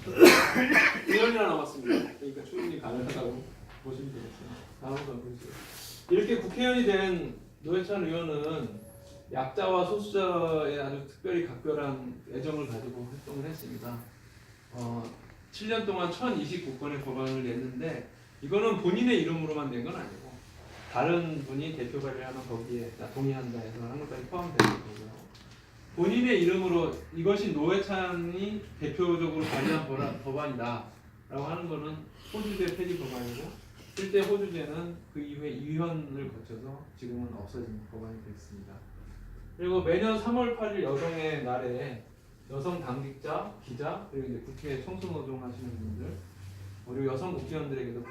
1년이나 남았습니다. 그러니까 충분히 가능하다고 보시면 되겠습니다. 다음 거 보세요. 이렇게 국회의원이 된 노회찬 의원은 약자와 소수자에 아주 특별히 각별한 애정을 가지고 활동을 했습니다. 7년 동안 1029건의 법안을 냈는데 이거는 본인의 이름으로만 낸 건 아니고 다른 분이 대표 발의하면 거기에 동의한다 해서 한 것까지 포함되는 거고요. 본인의 이름으로 이것이 노회찬이 대표적으로 발의한 법안이다 라고 하는 거는 호주제 폐지 법안이고 실제 호주제는 그 이후에 위헌을 거쳐서 지금은 없어진 법안이 됐습니다. 그리고 매년 3월 8일 여성의 날에 여성 당직자, 기자, 그리고 이제 국회 청소노동 하시는 분들, 그리고 여성 국회의원들에게도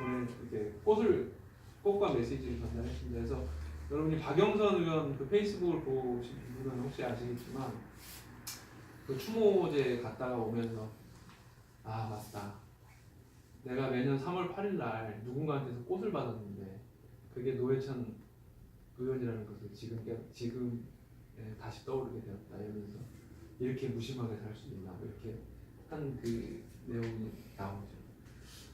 꽃과 메시지를 전달했습니다. 그래서 여러분이 박영선 의원 그 페이스북을 보신 분은 혹시 아시겠지만 그 추모제 갔다가 오면서 아 맞다. 내가 매년 3월 8일 날 누군가한테서 꽃을 받았는데 그게 노회찬 의원이라는 것을 지금 다시 떠오르게 되었다 이러면서 이렇게 무심하게 살 수 있나 이렇게 한 그 내용이 나오죠.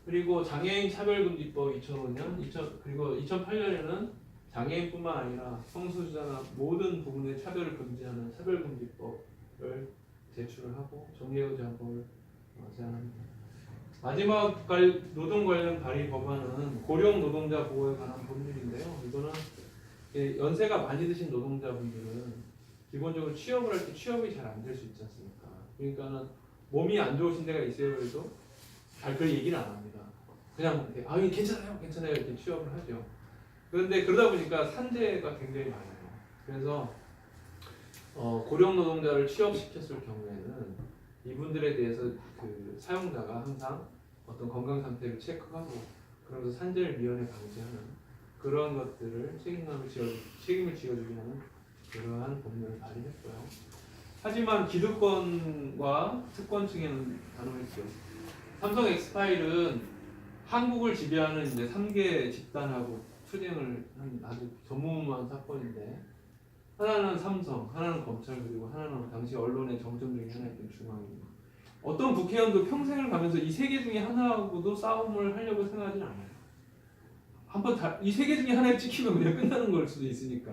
그리고 장애인 차별금지법 2005년, 그리고 2008년에는 장애인뿐만 아니라 성소수자나 모든 부분의 차별을 금지하는 차별금지법을 제출을 하고 정예의제헌법을 제안합니다. 마지막 노동 관련 발의 법안은 고령 노동자 보호에 관한 법률인데요. 이거는 연세가 많이 드신 노동자분들은 기본적으로 취업을 할 때 취업이 잘 안 될 수 있지 않습니까? 그러니까는 몸이 안 좋으신 데가 있어요. 그래도 잘 그 얘기는 안 합니다. 그냥 이렇게 괜찮아요 이렇게 취업을 하죠. 그런데 그러다 보니까 산재가 굉장히 많아요. 그래서 고령 노동자를 취업시켰을 경우에는 이분들에 대해서 그 사용자가 항상 어떤 건강 상태를 체크하고 그러면서 산재를 미연에 방지하는 그런 것들을 책임을 지어주게 하는 그러한 법률을 발의했고요. 하지만 기득권과 특권층에는 단호했죠. 삼성 엑스파일은 한국을 지배하는 이제 3개 집단하고 투쟁을 한 아주 전무후무한 사건인데 하나는 삼성, 하나는 검찰, 그리고 하나는 당시 언론의 정점 중에 하나였던 중앙입니다. 어떤 국회의원도 평생을 가면서 이 세 개 중에 하나하고도 싸움을 하려고 생각하지는 않아요. 이 세 개 중에 하나에 찍히면 그냥 끝나는 걸 수도 있으니까.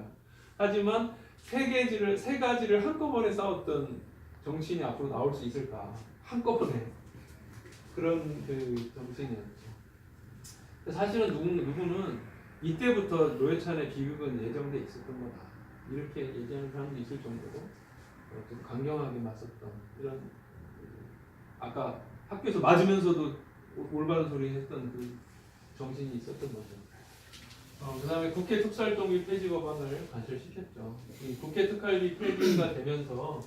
하지만 세 가지를 한꺼번에 싸웠던 정치인이 앞으로 나올 수 있을까? 한꺼번에 그런 그 정치인이었죠. 사실은 누구는 이때부터 노회찬의 비극은 예정돼 있었던 거다. 이렇게 얘기하는 사람도 있을 정도로 좀 강경하게 맞섰던 이런 아까 학교에서 맞으면서도 올바른 소리 했던 그 정신이 있었던 거죠. 그 다음에 국회 특수활동비 폐지 법안을 관철시켰죠. 이 국회 특활비 폐지가 되면서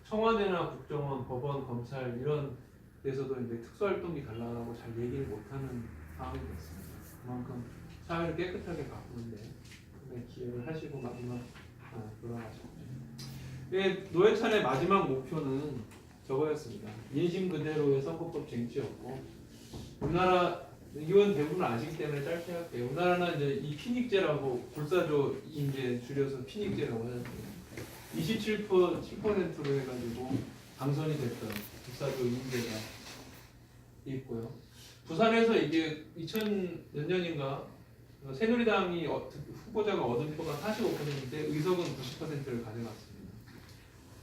청와대나 국정원, 법원, 검찰 이런 데서도 이제 특수활동비 달라고 잘 얘기를 못하는 상황이 됐습니다. 그만큼 사회를 깨끗하게 바꾸는데 기여를 하시고 마지막 돌아가셨죠. 노회찬의 마지막 목표는 저거였습니다. 민심 그대로의 선거법 쟁취였고 우리나라 이건 대부분 아시기 때문에 짧게 할게요. 우리나라는 이제 이 피닉제라고 불사조 이제 줄여서 피닉제라고 하잖아요. 27%로 해가지고 당선이 됐던 불사조 인재가 있고요. 부산에서 이게 2000몇 년인가 새누리당이 후보자가 얻은 표가 45%인데 의석은 90%를 가져갔습니다.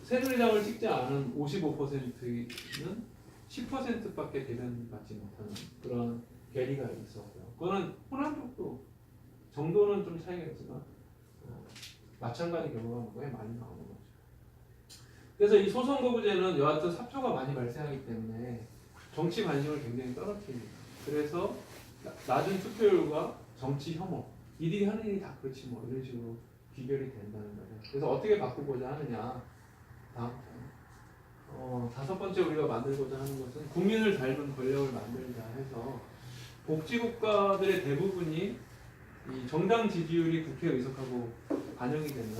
새누리당을 찍지 않은 55%는 10%밖에 대변받지 못하는 그런 괴리가 있었고요. 그거는 호남 쪽도 정도는 좀 차이가 있지만 마찬가지 경우가 꽤 많이 나오는 거죠. 그래서 이 소선거부제는 여하튼 사표가 많이 발생하기 때문에 정치 관심을 굉장히 떨어뜨립니다. 그래서 낮은 투표율과 정치 혐오, 이들이 하는 일이 다 그렇지 뭐 이런 식으로 귀결이 된다는 거죠. 그래서 어떻게 바꾸고자 하느냐. 다섯 번째 우리가 만들고자 하는 것은 국민을 닮은 권력을 만들자 해서 복지국가들의 대부분이 이 정당 지지율이 국회 의석하고 반영이 되는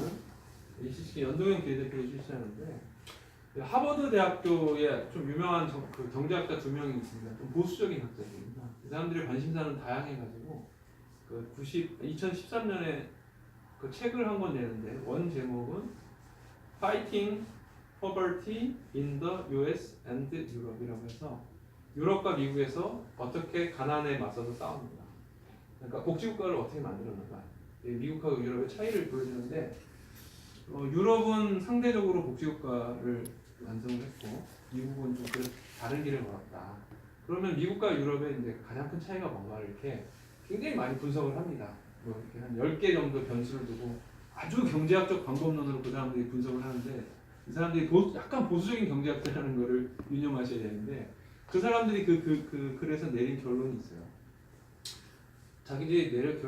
연동형 비례대표를 실시하는데 하버드 대학교에 좀 유명한 그 경제학자 두 명이 있습니다. 좀 보수적인 학자들입니다. 그 사람들의 관심사는 다양해가지고 2013년에 그 책을 한 권 내는데 원 제목은 Fighting Poverty in the U.S. and Europe이라고 해서 유럽과 미국에서 어떻게 가난에 맞서서 싸웁니다. 그러니까 복지국가를 어떻게 만들었는가. 미국하고 유럽의 차이를 보여주는데 유럽은 상대적으로 복지국가를 완성을 했고 미국은 좀 다른 길을 걸었다. 그러면 미국과 유럽의 이제 가장 큰 차이가 뭔가 이렇게 굉장히 많이 분석을 합니다. 뭐 이렇게 한 10개 정도 변수를 두고 아주 경제학적 방법론으로 그 사람들이 분석을 하는데 이 사람들이 약간 보수적인 경제학자라는 거를 유념하셔야 되는데 그 사람들이 그 글에서 내린 결론이 있어요. 자기들이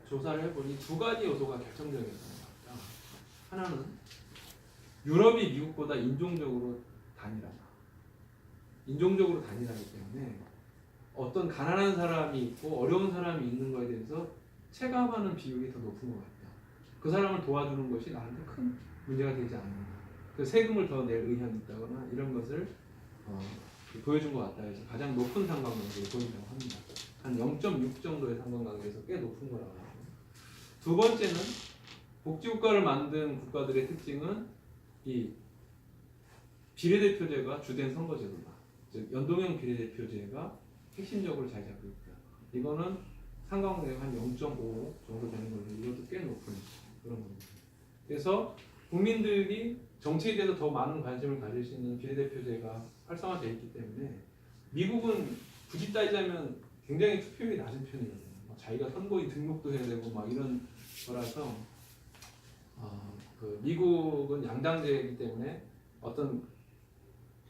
조사를 해보니 두 가지 요소가 결정적이었던 것 같다. 하나는 유럽이 미국보다 인종적으로 단일하다. 인종적으로 단일하기 때문에 어떤 가난한 사람이 있고 어려운 사람이 있는 것에 대해서 체감하는 비율이 더 높은 것 같다. 그 사람을 도와주는 것이 나한테 큰 문제가 되지 않는다. 그 세금을 더 낼 의향이 있다거나 이런 것을 보여준 것 같다. 그래서 가장 높은 상관관계를 보인다고 합니다. 한 0.6 정도의 상관관계에서 꽤 높은 거라고 합니다. 두 번째는 복지국가를 만든 국가들의 특징은 이 비례대표제가 주된 선거제도다. 즉 연동형 비례대표제가 핵심적으로 자리 잡고 있다. 이거는 상관관계가 한 0.5 정도 되는 건데 이것도 꽤 높은 그런 겁니다. 그래서 국민들이 정치에 대해서 더 많은 관심을 가질 수 있는 비례대표제가 활성화되어 있기 때문에 미국은 굳이 따지자면 굉장히 투표율이 낮은 편이거든요. 자기가 선거인 등록도 해야 되고 막 이런 거라서 미국은 양당제이기 때문에 어떤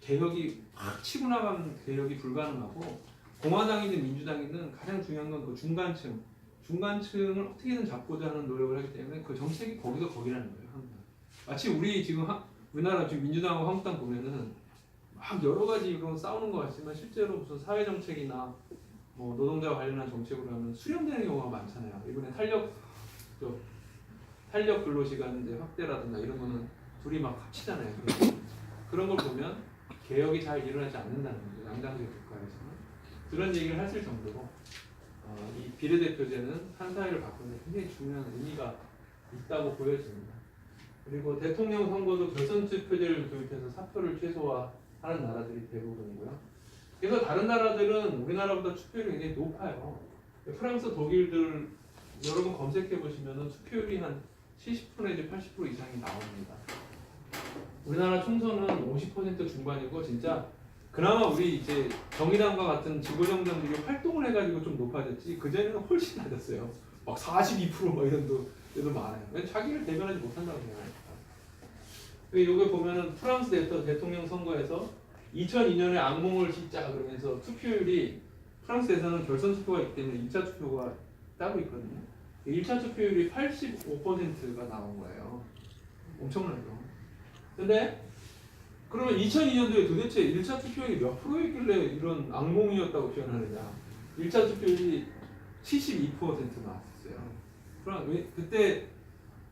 개혁이 확 치고 나가는 개혁이 불가능하고 공화당이든 민주당이든 가장 중요한 건 그 중간층을 어떻게든 잡고자 하는 노력을 하기 때문에 그 정책이 거기서 거기라는 거예요. 항상. 마치 우리 지금 우리나라 지금 민주당하고 한국당 보면은 막 여러 가지 이유로 싸우는 것 같지만 실제로 무슨 사회 정책이나 뭐 노동자와 관련한 정책으로 하면 수렴되는 경우가 많잖아요. 이번에 탄력 근로시간 이제 확대라든가 이런 거는 둘이 막 합치잖아요. 그런 걸 보면 개혁이 잘 일어나지 않는다는 거죠. 양당제 국가에서는 그런 얘기를 하실 정도로 이 비례대표제는 한 사회를 바꾸는 데 굉장히 중요한 의미가 있다고 보여집니다. 그리고 대통령 선거도 결선 투표제를 도입해서 사표를 최소화하는 나라들이 대부분이고요. 그래서 다른 나라들은 우리나라보다 투표율이 굉장히 높아요. 프랑스, 독일들 여러분 검색해 보시면 투표율이 한 70% 내지 80% 이상이 나옵니다. 우리나라 총선은 50% 중반이고 진짜 그나마 우리 이제 정의당과 같은 지구정당들이 활동을 해가지고 좀 높아졌지 그 전에는 훨씬 낮았어요. 막 42%막 이런 데도 많아요. 왜 자기를 대변하지 못한다고 생각하니까. 여기 보면은 프랑스 대통령 선거에서 2002년에 악몽을 짓자 그러면서 투표율이 프랑스에서는 결선 투표가 있기 때문에 2차 투표가 따로 있거든요. 1차 투표율이 85%가 나온 거예요. 엄청나죠. 근데 그러면 2002년도에 도대체 1차 투표율이 몇 프로였길래 이런 악몽이었다고 표현하느냐. 1차 투표율이 72% 나왔어요. 그때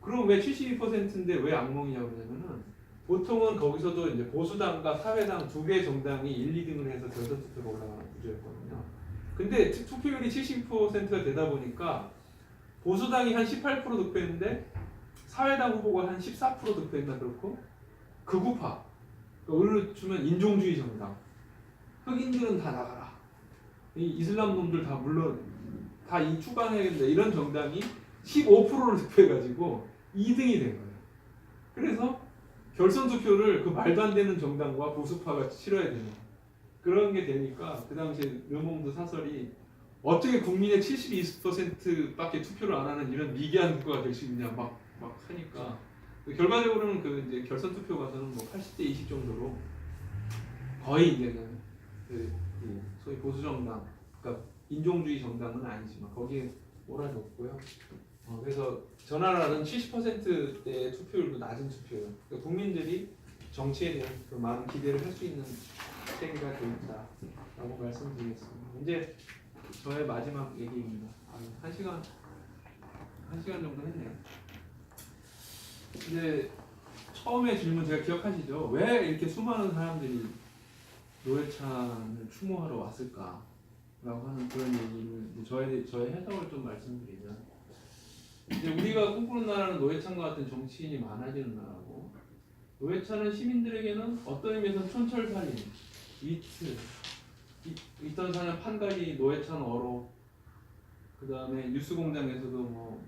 그럼 왜 72%인데 왜 악몽이냐고 그러냐면은 보통은 거기서도 이제 보수당과 사회당 두 개 정당이 1, 2등을 해서 결선 투표가 올라가는 구조였거든요. 근데 투표율이 72%가 되다 보니까 보수당이 한 18% 득표했는데 사회당 후보가 한 14% 득표했나 그렇고 극우파 오늘 주면 인종주의 정당 흑인들은 다 나가라 이 이슬람 놈들 다 물론 다 이 추방해야겠다 이런 정당이 15%를 득표해가지고 2등이 된 거예요. 그래서 결선 투표를 그 말도 안 되는 정당과 보수파가 치러야 되는 그런 게 되니까 그 당시에 르몽드 사설이 어떻게 국민의 72%밖에 투표를 안 하는 이런 미개한 국가가 될 수 있냐 막 하니까 결과적으로는 그 이제 결선 투표 가서는 뭐 80대 20 정도로 거의 이제 그 소위 보수 정당, 그러니까 인종주의 정당은 아니지만 거기에 몰아줬고요. 그래서 저 나라는 70%대의 투표율도 낮은 투표예요. 그러니까 국민들이 정치에 대한 그 많은 기대를 할 수 있는 시대가 돼 있다라고 말씀드리겠습니다. 이제 저의 마지막 얘기입니다. 한 시간 정도 했네요. 근데 처음에 질문 제가 기억하시죠? 왜 이렇게 수많은 사람들이 노회찬을 추모하러 왔을까? 라고 하는 그런 얘기를 저의 해석을 좀 말씀드리면 이제 우리가 꿈꾸는 나라는 노회찬과 같은 정치인이 많아지는 나라고 노회찬은 시민들에게는 어떤 의미에서 촌철살인, 위트, 2004년 판가리 노회찬 어로 그 다음에 뉴스공장에서도 뭐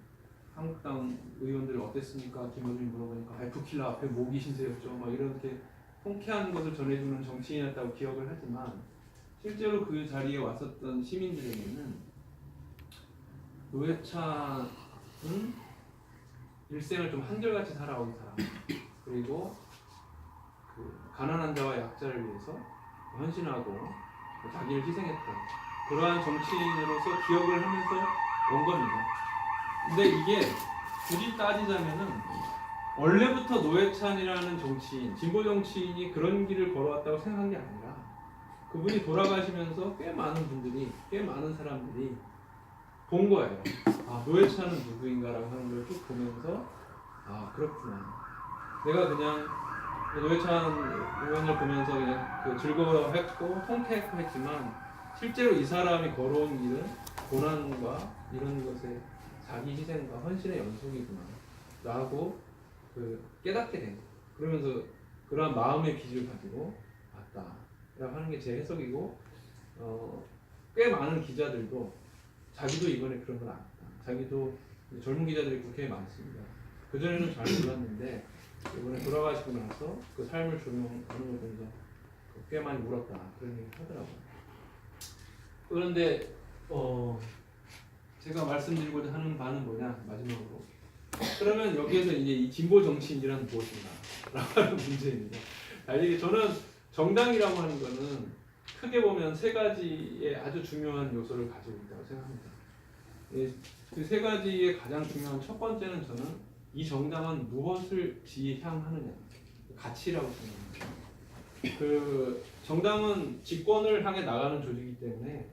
한국당 의원들 어땠습니까? 김어준이 물어보니까 F킬러 앞에 모기 신세였죠. 막 이렇게 통쾌한 것을 전해주는 정치인이었다고 기억을 하지만 실제로 그 자리에 왔었던 시민들에게는 노회찬은 일생을 좀 한결같이 살아온 사람, 그리고 그 가난한 자와 약자를 위해서 헌신하고 자기를 희생했던 그러한 정치인으로서 기억을 하면서 온 겁니다. 근데 이게 굳이 따지자면은 원래부터 노회찬이라는 정치인, 진보 정치인이 그런 길을 걸어왔다고 생각한 게 아니라 그분이 돌아가시면서 꽤 많은 분들이, 꽤 많은 사람들이 본 거예요. 아, 노회찬은 누구인가라고 하는 걸 쭉 보면서 아, 그렇구나. 내가 그냥 노회찬 의원을 보면서 그냥 그 즐거워했고 통쾌했고 했지만 실제로 이 사람이 걸어온 길은 고난과 이런 것에 자기 희생과 헌신의 연속이구나 라고 그 깨닫게 된 거예요. 그러면서 그러한 마음의 빚을 가지고 왔다 라고 하는 게 제 해석이고, 꽤 많은 기자들도 자기도 이번에 그런 걸 알았다. 자기도 젊은 기자들이 그렇게 많습니다. 그전에는 잘 몰랐는데 이번에 돌아가시고 나서 그 삶을 조명하는 걸 보면서 꽤 많이 울었다 그런 얘기 하더라고요. 그런데 제가 말씀드리고자 하는 바는 뭐냐, 마지막으로 그러면 여기에서 이제 이 진보 정치인이란 무엇인가 라고 하는 문제입니다. 이게 저는 정당이라고 하는 거는 크게 보면 세 가지의 아주 중요한 요소를 가지고 있다고 생각합니다. 그 세 가지의 가장 중요한 첫 번째는 저는 이 정당은 무엇을 지향하느냐, 가치라고 생각합니다. 그 정당은 집권을 향해 나가는 조직이기 때문에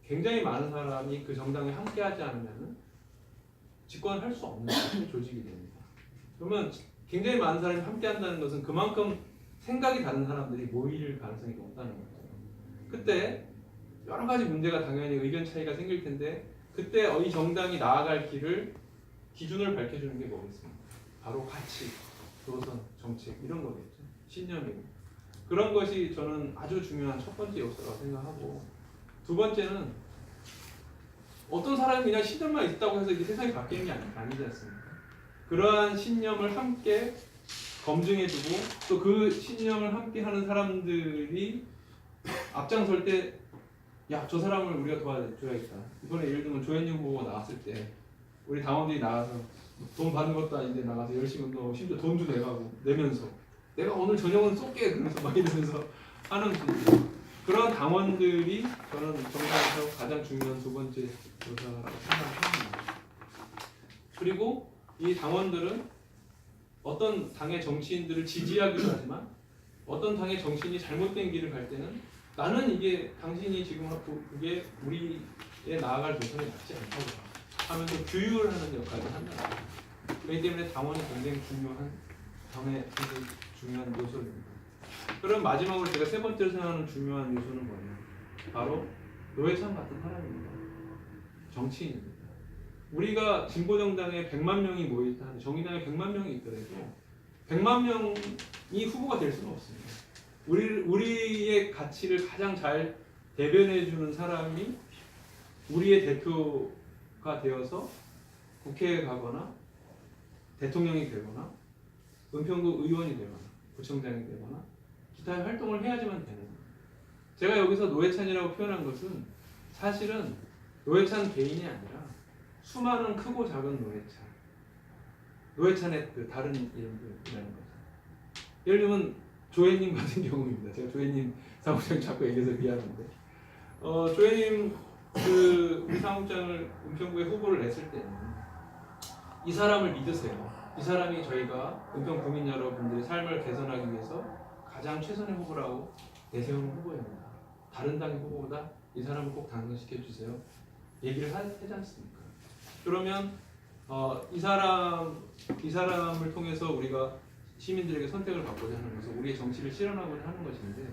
굉장히 많은 사람이 그 정당에 함께하지 않으면 집권을 할 수 없는 조직이 됩니다. 그러면 굉장히 많은 사람이 함께한다는 것은 그만큼 생각이 다른 사람들이 모일 가능성이 높다는 거죠. 그때 여러 가지 문제가 당연히 의견 차이가 생길 텐데 그때 이 정당이 나아갈 길을 기준을 밝혀주는 게 뭐겠습니까? 바로 가치, 도선, 정책 이런 거겠죠. 신념이고. 그런 것이 저는 아주 중요한 첫 번째 요소라고 생각하고, 두 번째는 어떤 사람이 그냥 신념만 있다고 해서 이게 세상이 바뀌는 게 아니지 않습니까? 그러한 신념을 함께 검증해주고 또 그 신념을 함께 하는 사람들이 앞장설 때 야, 저 사람을 우리가 도와줘야겠다. 이번에 예를 들면 조현영 후보가 나왔을 때 우리 당원들이 나가서 돈 받는 것도 아닌데 나가서 열심히 운동하고 심지어 돈도 내면서 내가 오늘 저녁은 쏠게 그러면서 막 이러면서 하는 분들, 그런 당원들이 저는 정당에서 가장 중요한 두 번째 요소라고 생각합니다. 그리고 이 당원들은 어떤 당의 정치인들을 지지하기도 하지만 어떤 당의 정치인이 잘못된 길을 갈 때는 나는 이게 당신이 지금 그게 우리의 나아갈 노선에 맞지 않다고 하면서 규율하는 역할을 한다. 그렇기 때문에 당원이 굉장히 중요한 당의 굉장히 중요한 요소입니다. 그럼 마지막으로 제가 세 번째로 생각하는 중요한 요소는 뭐냐? 바로 노회찬 같은 사람입니다. 정치인입니다. 우리가 진보정당에 100만 명이 모여있다, 정의당에 100만 명이 있더라도 100만 명이 후보가 될 수는 없습니다. 우리의 가치를 가장 잘 대변해주는 사람이 우리의 대표가 되어서 국회에 가거나 대통령이 되거나 은평구 의원이 되거나 구청장이 되거나 기타의 활동을 해야지만 되는 거예요. 제가 여기서 노회찬이라고 표현한 것은 사실은 노회찬 개인이 아니라 수많은 크고 작은 노회찬의 그 다른 이름들이라는 거죠. 예를 들면 조혜님 같은 경우입니다. 제가 조혜님 사무장 자꾸 얘기해서 미안한데, 조혜님 우리 사무장을 은평구에 후보를 냈을 때는 이 사람을 믿으세요. 이 사람이 저희가 은평 구민 여러분들의 삶을 개선하기 위해서 가장 최선의 후보라고 내세우는 후보입니다. 다른 당의 후보보다 이 사람을 꼭 당선시켜 주세요. 얘기를 하지 않습니까? 그러면 이 사람을 통해서 우리가 시민들에게 선택을 받고자 하는 것은 우리의 정치를 실현하고자 하는 것인데,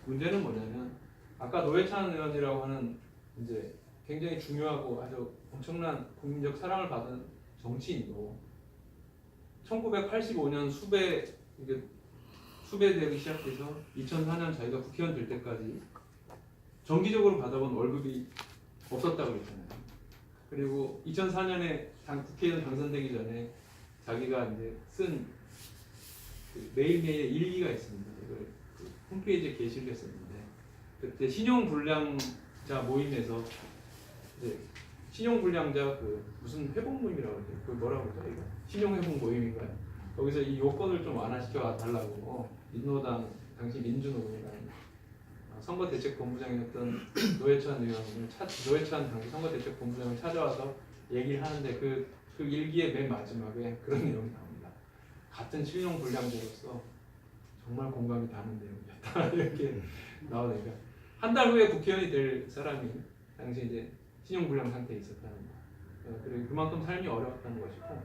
문제는 뭐냐면 아까 노회찬 의원이라고 하는 이제 굉장히 중요하고 아주 엄청난 국민적 사랑을 받은 정치인도 1985년 수배되기 시작해서 2004년 자기가 국회의원 될 때까지 정기적으로 받아본 월급이 없었다고 그랬잖아요. 그리고 2004년에 국회의원 당선되기 전에 자기가 이제 쓴 그 매일매일 일기가 있습니다. 이걸 그 홈페이지에 게시를 했었는데 그때 신용불량자 모임에서 이제 신용불량자 그 무슨 회복 모임이라고 그러죠? 그 뭐라고 그러죠? 이거 신용회복 모임인가요? 거기서 이 요건을 좀 완화시켜 달라고 민노당 당시 민주노동이라는 선거대책본부장이었던 노회찬 의원을 노회찬 당시 선거대책본부장을 찾아와서 얘기를 하는데 그 일기의 맨 마지막에 그런 내용이 나옵니다. 같은 신용불량자로서 정말 공감이 가는 내용이었다 이렇게 나오니까 한 달 후에 국회의원이 될 사람이 당시 이제 신용불량 상태에 있었다는 거. 그리고 그만큼 삶이 어려웠다는 것이고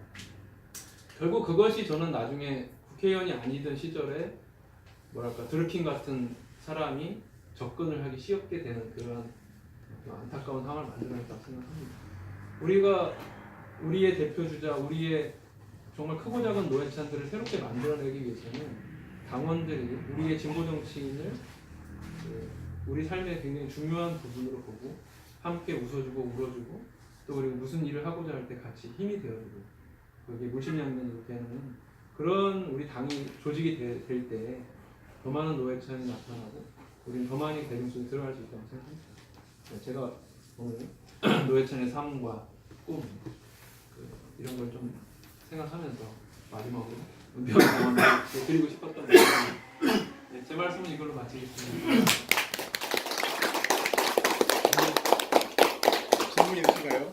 결국 그것이 저는 나중에 국회의원이 아니던 시절에 뭐랄까 드루킹 같은 사람이 접근을 하기 쉽게 되는 그런 안타까운 상황을 만들어냈다고 생각합니다. 우리가 우리의 대표주자, 우리의 정말 크고 작은 노회찬들을 새롭게 만들어내기 위해서는 당원들이 우리의 진보 정치인을 우리 삶의 굉장히 중요한 부분으로 보고 함께 웃어주고 울어주고 또 그리고 무슨 일을 하고자 할 때 같이 힘이 되어주고 그게 물심양면으로 되는 그런 우리 당이 조직이 될 때 더 많은 노회찬이 나타나고 우리는 더 많이 대중 속에 들어갈 수 있다고 생각합니다. 제가 오늘 노회찬의 삶과 꿈 이런 걸 좀 생각하면서 마지막으로 은평 경험을 드리고 싶었던 거예요. 네, 제 말씀은 이걸로 마치겠습니다. 질문이 있으신가요?